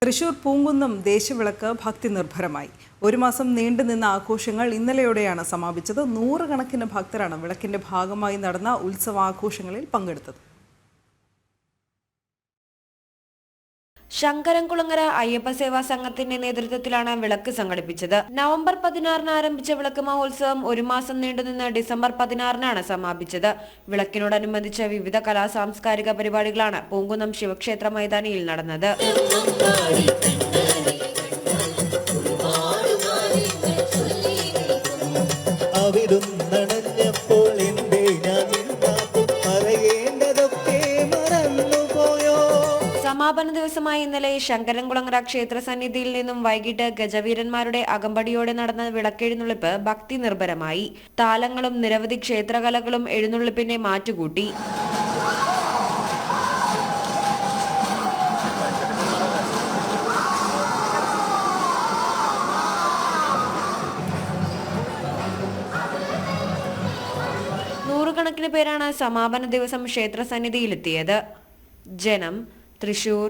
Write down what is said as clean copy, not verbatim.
തൃശൂർ പൂങ്കുന്നം ദേശവിളക്ക് ഭക്തി നിർഭരമായി. ഒരു മാസം നീണ്ടുനിന്ന ആഘോഷങ്ങൾ ഇന്നലെയോടെയാണ് സമാപിച്ചത്. നൂറുകണക്കിന് ഭക്തരാണ് വിളക്കിന്റെ ഭാഗമായി നടന്ന ഉത്സവാഘോഷങ്ങളിൽ പങ്കെടുത്തത്. ശങ്കരൻകുളങ്ങര അയ്യപ്പ സേവാ സംഘത്തിന്റെ നേതൃത്വത്തിലാണ് വിളക്ക് സംഘടിപ്പിച്ചത്. നവംബർ 16 ആരംഭിച്ച വിളക്ക് മഹോത്സവം ഒരു മാസം നീണ്ടുനിന്ന് ഡിസംബർ 16 സമാപിച്ചത്. വിളക്കിനോടനുബന്ധിച്ച വിവിധ സാംസ്കാരിക പരിപാടികളാണ് പൂങ്കുന്നം ശിവക്ഷേത്ര മൈതാനിയിൽ നടന്നത്. സമാപന ദിവസമായ ഇന്നലെ ശങ്കരൻകുളങ്ങര ക്ഷേത്ര സന്നിധിയിൽ നിന്നും വൈകിട്ട് ഗജവീരന്മാരുടെ അകമ്പടിയോടെ നടന്ന വിളക്കെഴുന്നള്ളിപ്പ് ഭക്തി നിർഭരമായി. താലങ്ങളും നിരവധി ക്ഷേത്രകലകളും എഴുന്നള്ളിപ്പിനെ മാറ്റുകൂട്ടി. നൂറുകണക്കിന് പേരാണ് സമാപന ദിവസം ക്ഷേത്ര സന്നിധിയിലെത്തിയത്. ജനം, തൃശൂർ.